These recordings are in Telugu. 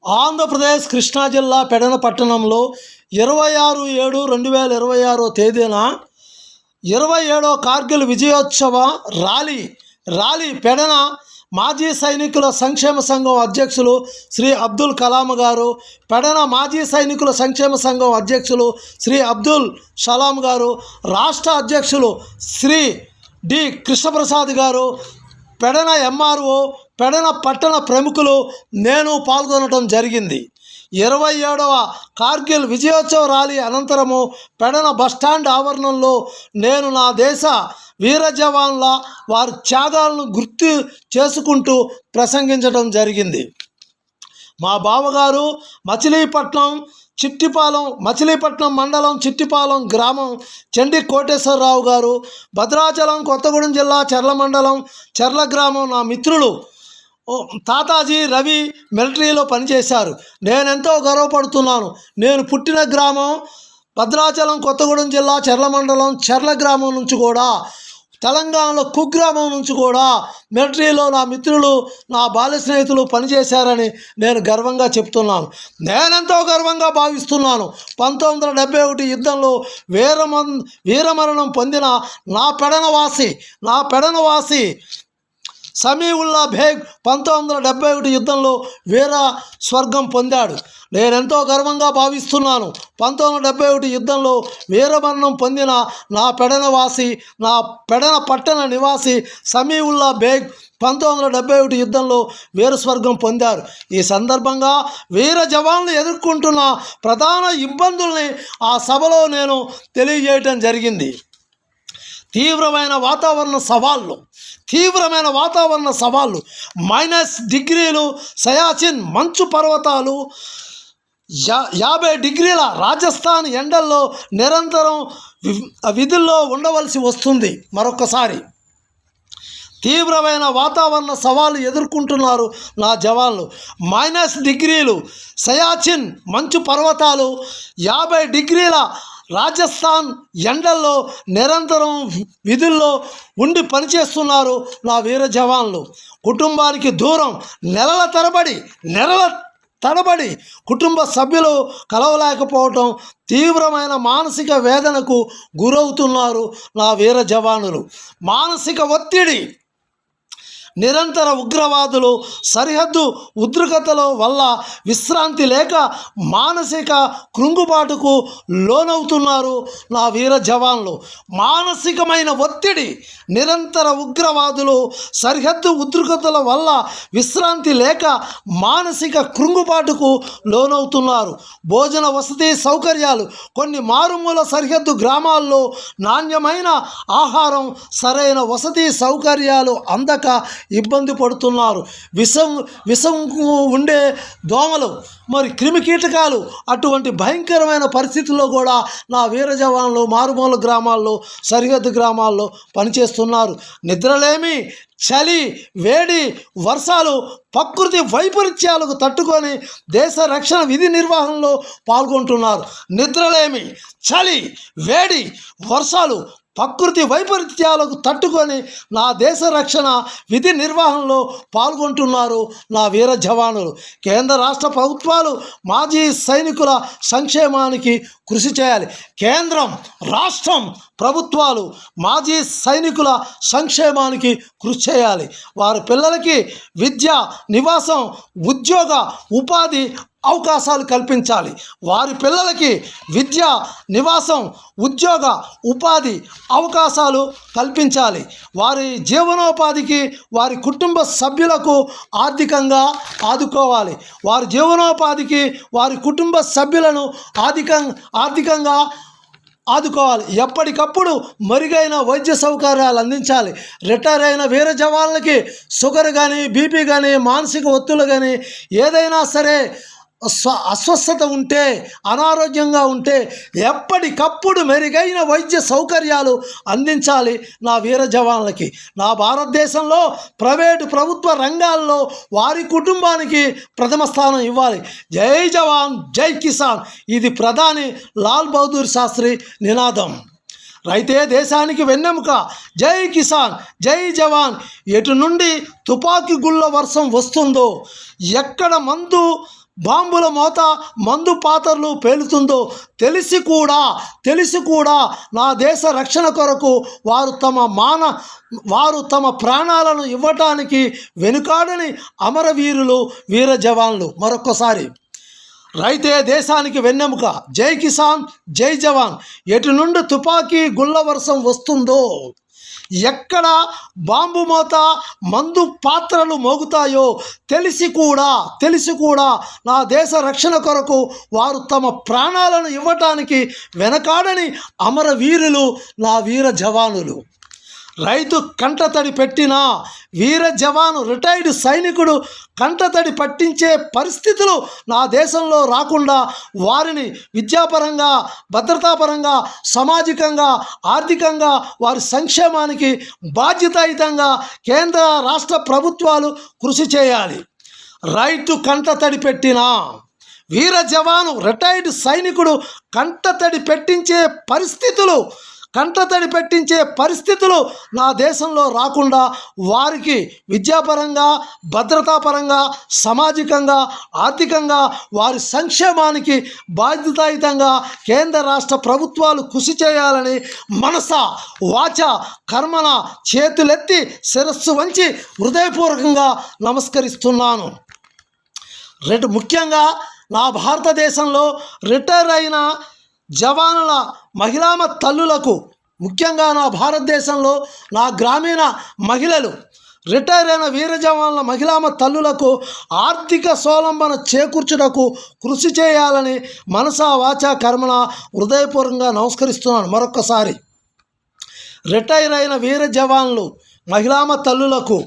ఆంధ్రప్రదేశ్ కృష్ణా జిల్లా పెడన పట్టణంలో 26/7/2026 తేదీన 27వ కార్గిల్ విజయోత్సవ ర్యాలీ పెడన మాజీ సైనికుల సంక్షేమ సంఘం అధ్యక్షులు శ్రీ అబ్దుల్ కలాం గారు, పెడన మాజీ సైనికుల సంక్షేమ సంఘం అధ్యక్షులు శ్రీ అబ్దుల్ సలాం గారు, రాష్ట్ర అధ్యక్షులు శ్రీ డి కృష్ణప్రసాద్ గారు, పెడన ఎంఆర్ఓ, పెడన పట్టణ ప్రముఖులు నేను పాల్గొనడం జరిగింది. 27వ కార్గిల్ విజయోత్సవ ర్యాలీ అనంతరము పెడన బస్టాండ్ ఆవరణంలో నేను నా దేశ వీర జవాన్ల వారి త్యాగాలను గుర్తు చేసుకుంటూ ప్రసంగించడం జరిగింది. మా బావగారు మచిలీపట్నం మండలం చిట్టిపాలెం గ్రామం చండి కోటేశ్వరరావు గారు, భద్రాచలం కొత్తగూడెం జిల్లా చెర్ల మండలం చెర్ల గ్రామం నా మిత్రులు తాతాజీ రవి మిలిటరీలో పనిచేశారు. నేనెంతో గర్వపడుతున్నాను. నేను పుట్టిన గ్రామం భద్రాచలం కొత్తగూడెం జిల్లా చెర్ల మండలం చెర్ల గ్రామం నుంచి కూడా, తెలంగాణలో కుగ్రామం నుంచి కూడా మిలిటరీలో నా మిత్రులు, నా బాల్య స్నేహితులు పనిచేశారని నేను గర్వంగా చెప్తున్నాను. నేనెంతో గర్వంగా భావిస్తున్నాను. 1971 యుద్ధంలో వీరమరణం పొందిన నా పెడనవాసి సమీవుల్లా బేగ్ 1971 యుద్ధంలో వీర స్వర్గం పొందాడు. నేనెంతో గర్వంగా భావిస్తున్నాను. 1971 యుద్ధంలో వీరమరణం పొందిన నా పెడన పట్టణ నివాసి సమీవుల్లా బేగ్ 1971 యుద్ధంలో వీర స్వర్గం పొందారు. ఈ సందర్భంగా వీర జవాన్లు ఎదుర్కొంటున్న ప్రధాన ఇబ్బందుల్ని ఆ సభలో నేను తెలియజేయటం జరిగింది. తీవ్రమైన వాతావరణ సవాళ్ళు, -డిగ్రీలు సయాచిన్ మంచు పర్వతాలు, 50 డిగ్రీల రాజస్థాన్ ఎండల్లో నిరంతరం విధుల్లో ఉండవలసి వస్తుంది. మరొకసారి తీవ్రమైన వాతావరణ సవాళ్ళు ఎదుర్కొంటున్నారు నా జవాన్లు. -డిగ్రీలు సయాచిన్ మంచు పర్వతాలు, 50 డిగ్రీల రాజస్థాన్ ఎండల్లో నిరంతరం విధుల్లో ఉండి పనిచేస్తున్నారు నా వీర జవాన్లు. కుటుంబానికి దూరం నెలల తరబడి కుటుంబ సభ్యులు కలవలేకపోవటం, తీవ్రమైన మానసిక వేదనకు గురవుతున్నారు నా వీర జవానులు. మానసిక ఒత్తిడి, నిరంతర ఉగ్రవాదులు, సరిహద్దు ఉద్రిక్తతల వల్ల విశ్రాంతి లేక మానసిక కృంగుబాటుకు లోనవుతున్నారు నా వీర జవాన్లు. మానసికమైన ఒత్తిడి, నిరంతర ఉగ్రవాదులు, సరిహద్దు ఉద్రిక్తతల వల్ల విశ్రాంతి లేక మానసిక కృంగుబాటుకు లోనవుతున్నారు. భోజన వసతి సౌకర్యాలు, కొన్ని మారుమూల సరిహద్దు గ్రామాల్లో నాణ్యమైన ఆహారం, సరైన వసతి సౌకర్యాలు అందక ఇబ్బంది పడుతున్నారు. విషం ఉండే దోమలు, మరి క్రిమికీటకాలు, అటువంటి భయంకరమైన పరిస్థితుల్లో కూడా నా వీర జవాన్లు మారుమూల గ్రామాల్లో, సరిహద్దు గ్రామాల్లో పనిచేస్తున్నారు. నిద్రలేమి, చలి, వేడి, వర్షాలు, ప్రకృతి వైపరీత్యాలకు తట్టుకొని దేశ రక్షణ విధి నిర్వహణలో పాల్గొంటున్నారు. నిద్రలేమి, చలి, వేడి, వర్షాలు, ప్రకృతి వైపరీత్యాలకు తట్టుకొని నా దేశ రక్షణ విధి నిర్వహణలో పాల్గొంటున్నారు నా వీర జవానులు. కేంద్ర రాష్ట్ర ప్రభుత్వాలు మాజీ సైనికుల సంక్షేమానికి కృషి చేయాలి. కేంద్రం, రాష్ట్రం ప్రభుత్వాలు మాజీ సైనికుల సంక్షేమానికి కృషి చేయాలి. వారి పిల్లలకి విద్య, నివాసం, ఉద్యోగ, ఉపాధి అవకాశాలు కల్పించాలి. వారి పిల్లలకి విద్య, నివాసం, ఉద్యోగ, ఉపాధి అవకాశాలు కల్పించాలి. వారి జీవనోపాధికి వారి కుటుంబ సభ్యులకు ఆర్థికంగా ఆదుకోవాలి. వారి జీవనోపాధికి వారి కుటుంబ సభ్యులను ఆర్థికంగా ఆదుకోవాలి. ఎప్పటికప్పుడు మెరుగైన వైద్య సౌకర్యాలు అందించాలి. రిటైర్ అయిన వీర జవాన్లకి షుగర్ కానీ, బీపీ కానీ, మానసిక ఒత్తిళ్ళు కానీ, ఏదైనా సరే అస్వస్థత ఉంటే, అనారోగ్యంగా ఉంటే ఎప్పటికప్పుడు మెరుగైన వైద్య సౌకర్యాలు అందించాలి నా వీర జవాన్లకి. నా భారతదేశంలో ప్రైవేటు ప్రభుత్వ రంగాల్లో వారి కుటుంబానికి ప్రథమ స్థానం ఇవ్వాలి. జై జవాన్ జై కిసాన్, ఇది ప్రధాని లాల్ బహదూర్ శాస్త్రి నినాదం. రైతే దేశానికి వెన్నెముక. జై కిసాన్ జై జవాన్. ఎటు నుండి తుపాకీ గుళ్ళ వర్షం వస్తుందో, ఎక్కడ మందు బాంబుల మోత మందు పాత్రలు పేలుతుందో తెలిసి కూడా నా దేశ రక్షణ కొరకు వారు తమ ప్రాణాలను ఇవ్వటానికి వెనుకాడని అమరవీరులు వీర జవాన్లు. మరొక్కసారి, రైతే దేశానికి వెన్నెముక, జై కిసాన్ జై జవాన్. ఎటు నుండి తుపాకీ గుళ్ళ వర్షం వస్తుందో, ఎక్కడ బాంబు మోత మందు పాత్రలు మోగుతాయో తెలిసి కూడా నా దేశ రక్షణ కొరకు వారు తమ ప్రాణాలను ఇవ్వటానికి వెనకాడని అమరవీరులు నా వీర జవానులు. రైతు కంటతడి పెట్టిన వీర జవాను, రిటైర్డ్ సైనికుడు కంటతడి పట్టించే పరిస్థితులు నా దేశంలో రాకుండా వారిని విద్యాపరంగా, భద్రతాపరంగా, సామాజికంగా, ఆర్థికంగా వారి సంక్షేమానికి బాధ్యతాయుతంగా కేంద్ర రాష్ట్ర ప్రభుత్వాలు కృషి చేయాలి. రైతు కంటతడి పెట్టిన వీర జవాను, రిటైర్డ్ సైనికుడు కంటతడి పెట్టించే పరిస్థితులు నా దేశంలో రాకుండా వారికి విద్యాపరంగా, భద్రతాపరంగా, సామాజికంగా, ఆర్థికంగా వారి సంక్షేమానికి బాధ్యతాయుతంగా కేంద్ర రాష్ట్ర ప్రభుత్వాలు కృషి చేయాలని మనస వాచ కర్మన చేతులెత్తి శిరస్సు వంచి హృదయపూర్వకంగా నమస్కరిస్తున్నాను. ముఖ్యంగా నా భారతదేశంలో రిటైర్ అయిన జవానుల మహిళామ తల్లులకు, ముఖ్యంగా నా భారతదేశంలో నా గ్రామీణ మహిళలు, రిటైర్ అయిన వీర జవాన్ల మహిళామ తల్లులకు ఆర్థిక స్వావలంబన చేకూర్చుటకు కృషి చేయాలని మనసా వాచా కర్మణ హృదయపూర్వకంగా నమస్కరిస్తున్నాను. మరొక్కసారి, రిటైర్ అయిన వీర జవాన్లు మహిళామ తల్లులకు,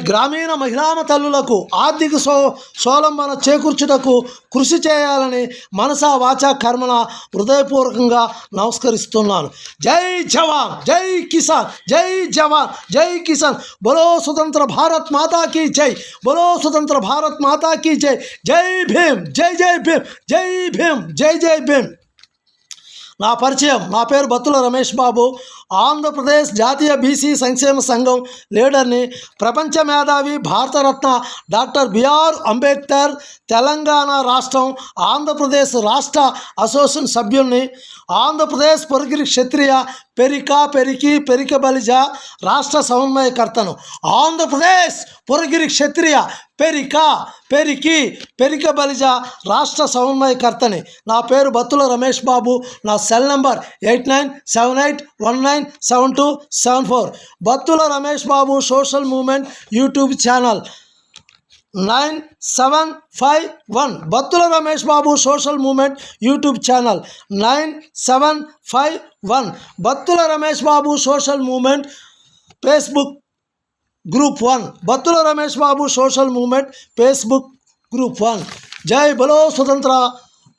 గ్రామీణ మహిళామ తల్లులకు ఆర్థిక స్వావలంబన చేకూర్చుటకు కృషి చేయాలని మనసా వాచా కర్మణ హృదయపూర్వకంగా నమస్కరిస్తున్నాను. జై జవాన్ జై కిసాన్, జై జవాన్ జై కిసాన్. బలో స్వతంత్ర భారత్ మాతా కీ జై, బలో స్వతంత్ర భారత్ మాతా కీ జై. జై భీమ్, జై జై భీమ్, జై భీమ్, జై జై భీమ్. నా పరిచయం, నా పేరు బత్తుల రమేష్ బాబు. ఆంధ్రప్రదేశ్ జాతీయ బీసీ సంక్షేమ సంఘం లీడర్ని, ప్రపంచ మేధావి, భారతరత్న డాక్టర్ బిఆర్ అంబేద్కర్ తెలంగాణ రాష్ట్రం ఆంధ్రప్రదేశ్ రాష్ట్ర అసోసియేషన్ సభ్యుల్ని, ఆంధ్రప్రదేశ్ పొరుగిరి క్షత్రియ పెరిక బలిజ రాష్ట్ర సమన్వయకర్తను. ఆంధ్రప్రదేశ్ పొరుగిరి క్షత్రియ పెరిక బలిజ రాష్ట్ర సమన్వయకర్తని. నా పేరు బత్తుల రమేష్ బాబు. నా cell number 8978197274. Battula Ramesh Babu social movement YouTube channel 9751. Battula Ramesh Babu social movement YouTube channel 9751. Battula Ramesh Babu social movement Facebook group 1. Battula Ramesh Babu social movement Facebook group 1. జై బలో స్వతంత్ర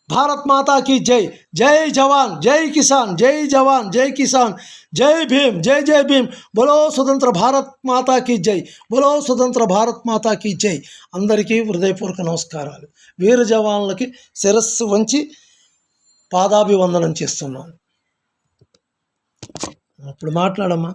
భారత్ మాతా కీ జై. జై జవాన్ జై కిసాన్, జై జవాన్ జై కిసాన్. జై భీమ్, జై జై భీమ్. బలో స్వతంత్ర భారత్ మాతా కీ జై, బలో స్వతంత్ర భారత్ మాతా కీ జై. అందరికీ హృదయపూర్వక నమస్కారాలు. వీర జవాన్లకి శిరస్సు వంచి పాదాభివందనం చేస్తున్నాను. అప్పుడు మాట్లాడమ్మా.